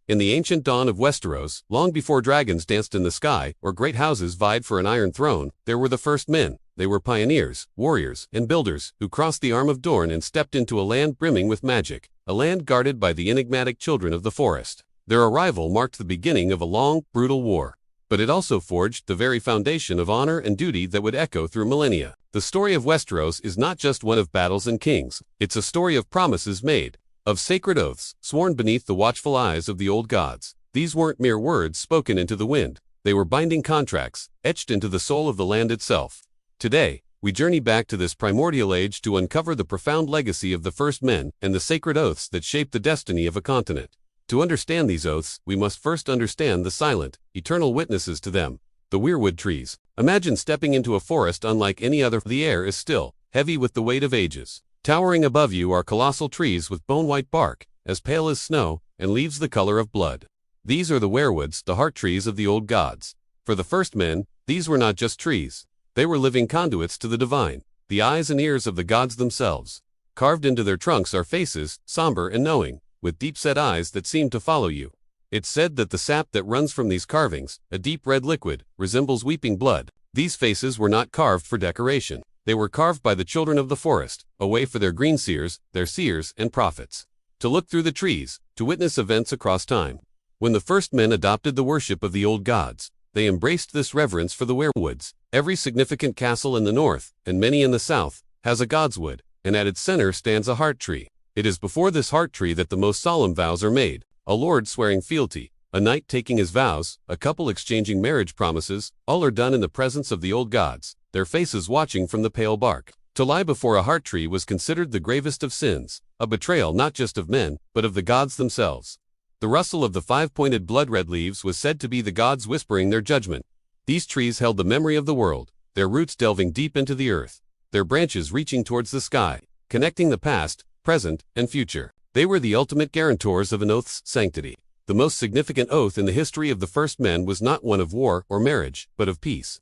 In the ancient dawn of Westeros, long before dragons danced in the sky or great houses vied for an iron throne, there were the first men. They were pioneers, warriors, and builders who crossed the arm of Dorne and stepped into a land brimming with magic, a land guarded by the enigmatic children of the forest. Their arrival marked the beginning of a long, brutal war. But it also forged the very foundation of honor and duty that would echo through millennia. The story of Westeros is not just one of battles and kings. It's a story of promises made, of sacred oaths sworn beneath the watchful eyes of the old gods. These weren't mere words spoken into the wind. They were binding contracts, etched into the soul of the land itself. Today, we journey back to this primordial age to uncover the profound legacy of the first men and the sacred oaths that shaped the destiny of a continent. To understand these oaths, we must first understand the silent, eternal witnesses to them, the weirwood trees. Imagine stepping into a forest unlike any other. The air is still, heavy with the weight of ages. Towering above you are colossal trees with bone-white bark, as pale as snow, and leaves the color of blood. These are the weirwoods, the heart trees of the old gods. For the first men, these were not just trees. They were living conduits to the divine, the eyes and ears of the gods themselves. Carved into their trunks are faces, somber and knowing, with deep-set eyes that seem to follow you. It's said that the sap that runs from these carvings, a deep red liquid, resembles weeping blood. These faces were not carved for decoration. They were carved by the children of the forest, a way for their green seers, their seers and prophets, to look through the trees, to witness events across time. When the first men adopted the worship of the old gods, they embraced this reverence for the weirwoods. Every significant castle in the north, and many in the south, has a godswood, and at its center stands a heart tree. It is before this heart tree that the most solemn vows are made, a lord swearing fealty, a knight taking his vows, a couple exchanging marriage promises. All are done in the presence of the old gods, their faces watching from the pale bark. To lie before a heart tree was considered the gravest of sins, a betrayal not just of men, but of the gods themselves. The rustle of the five-pointed blood-red leaves was said to be the gods whispering their judgment. These trees held the memory of the world, their roots delving deep into the earth, their branches reaching towards the sky, connecting the past, present, and future. They were the ultimate guarantors of an oath's sanctity. The most significant oath in the history of the first men was not one of war or marriage, but of peace.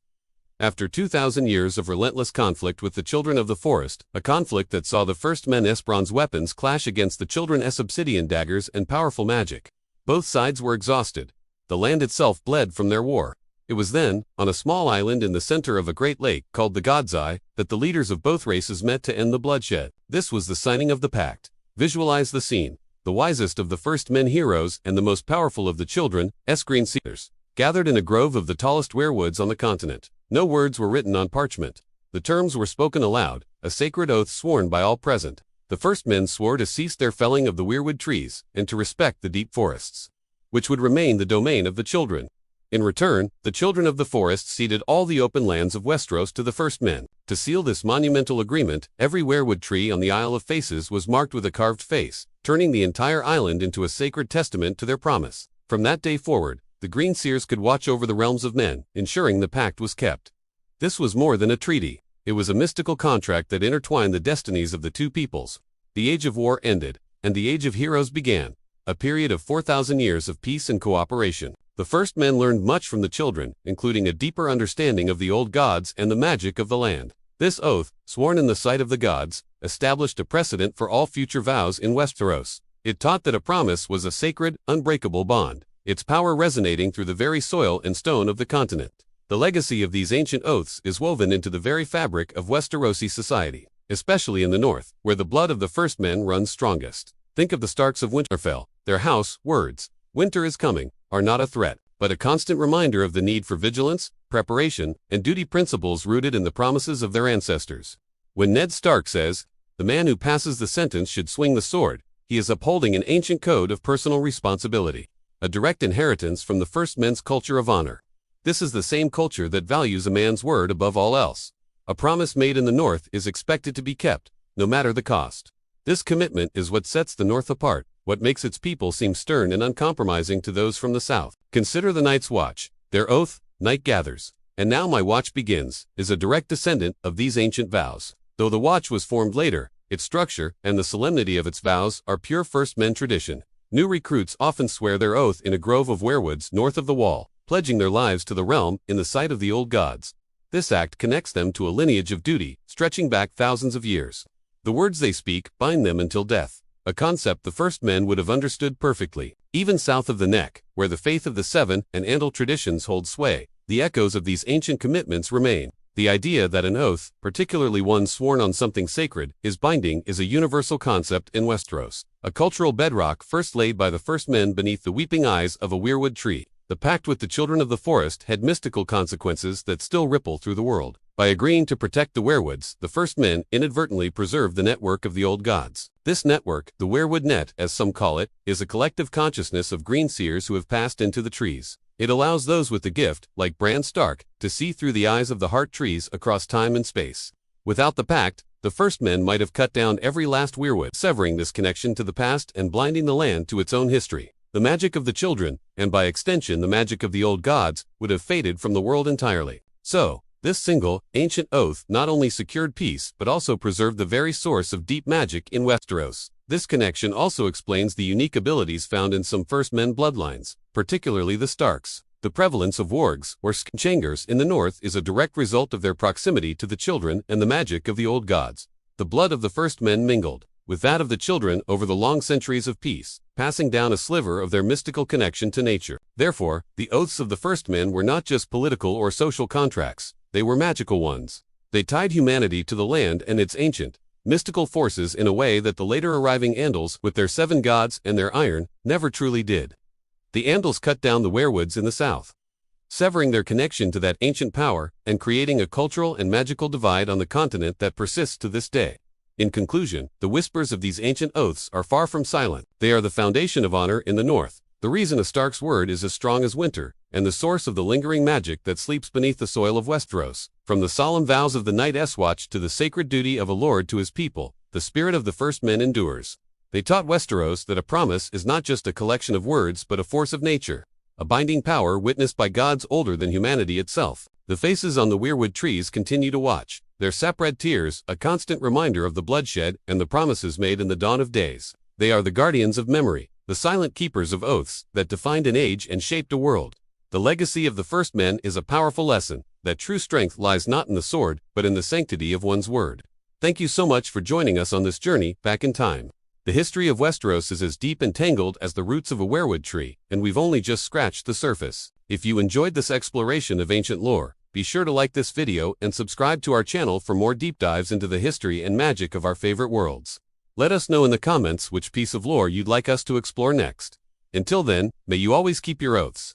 After 2,000 years of relentless conflict with the children of the forest, a conflict that saw the first men's bronze weapons clash against the children's obsidian daggers and powerful magic, both sides were exhausted. The land itself bled from their war. It was then, on a small island in the center of a great lake called the God's Eye, that the leaders of both races met to end the bloodshed. This was the signing of the pact. Visualize the scene. The wisest of the first men heroes and the most powerful of the children's green seers, gathered in a grove of the tallest weirwoods on the continent. No words were written on parchment. The terms were spoken aloud, a sacred oath sworn by all present. The first men swore to cease their felling of the weirwood trees and to respect the deep forests, which would remain the domain of the children. In return, the children of the forest ceded all the open lands of Westeros to the first men. To seal this monumental agreement, every weirwood tree on the Isle of Faces was marked with a carved face, turning the entire island into a sacred testament to their promise. From that day forward, the green seers could watch over the realms of men, ensuring the pact was kept. This was more than a treaty. It was a mystical contract that intertwined the destinies of the two peoples. The age of war ended, and the age of heroes began, a period of 4,000 years of peace and cooperation. The first men learned much from the children, including a deeper understanding of the old gods and the magic of the land. This oath, sworn in the sight of the gods, established a precedent for all future vows in Westeros. It taught that a promise was a sacred, unbreakable bond, its power resonating through the very soil and stone of the continent. The legacy of these ancient oaths is woven into the very fabric of Westerosi society, especially in the north, where the blood of the first men runs strongest. Think of the Starks of Winterfell. Their house words, "Winter is coming," are not a threat, but a constant reminder of the need for vigilance, preparation, and duty, principles rooted in the promises of their ancestors. When Ned Stark says, "The man who passes the sentence should swing the sword," he is upholding an ancient code of personal responsibility, a direct inheritance from the first men's culture of honor. This is the same culture that values a man's word above all else. A promise made in the north is expected to be kept, no matter the cost. This commitment is what sets the north apart, what makes its people seem stern and uncompromising to those from the south. Consider the Night's Watch. Their oath, "Night gathers, and now my watch begins," is a direct descendant of these ancient vows. Though the watch was formed later, its structure and the solemnity of its vows are pure first men tradition. New recruits often swear their oath in a grove of weirwoods north of the wall, pledging their lives to the realm in the sight of the old gods. This act connects them to a lineage of duty, stretching back thousands of years. The words they speak bind them until death, a concept the first men would have understood perfectly. Even south of the neck, where the faith of the Seven and Andal traditions hold sway, the echoes of these ancient commitments remain. The idea that an oath, particularly one sworn on something sacred, is binding is a universal concept in Westeros, a cultural bedrock first laid by the first men beneath the weeping eyes of a weirwood tree. The pact with the children of the forest had mystical consequences that still ripple through the world. By agreeing to protect the weirwoods, the first men inadvertently preserved the network of the old gods. This network, the weirwood net as some call it, is a collective consciousness of green seers who have passed into the trees. It allows those with the gift, like Bran Stark, to see through the eyes of the heart trees across time and space. Without the pact, the first men might have cut down every last weirwood, severing this connection to the past and blinding the land to its own history. The magic of the children, and by extension the magic of the old gods, would have faded from the world entirely. So, this single, ancient oath not only secured peace but also preserved the very source of deep magic in Westeros. This connection also explains the unique abilities found in some First Men bloodlines, particularly the Starks. The prevalence of wargs, or changers, in the north is a direct result of their proximity to the children and the magic of the old gods. The blood of the First Men mingled with that of the children over the long centuries of peace, passing down a sliver of their mystical connection to nature. Therefore, the oaths of the First Men were not just political or social contracts, they were magical ones. They tied humanity to the land and its ancient, mystical forces in a way that the later arriving Andals, with their 7 gods and their iron, never truly did. The Andals cut down the weirwoods in the south, severing their connection to that ancient power and creating a cultural and magical divide on the continent that persists to this day. In conclusion, the whispers of these ancient oaths are far from silent. They are the foundation of honor in the north, the reason a Stark's word is as strong as winter, and the source of the lingering magic that sleeps beneath the soil of Westeros. From the solemn vows of the Night Watch to the sacred duty of a lord to his people, the spirit of the first men endures. They taught Westeros that a promise is not just a collection of words but a force of nature, a binding power witnessed by gods older than humanity itself. The faces on the weirwood trees continue to watch, their sap-red tears a constant reminder of the bloodshed and the promises made in the dawn of days. They are the guardians of memory, the silent keepers of oaths that defined an age and shaped a world. The legacy of the first men is a powerful lesson, that true strength lies not in the sword, but in the sanctity of one's word. Thank you so much for joining us on this journey back in time. The history of Westeros is as deep and tangled as the roots of a weirwood tree, and we've only just scratched the surface. If you enjoyed this exploration of ancient lore, be sure to like this video and subscribe to our channel for more deep dives into the history and magic of our favorite worlds. Let us know in the comments which piece of lore you'd like us to explore next. Until then, may you always keep your oaths.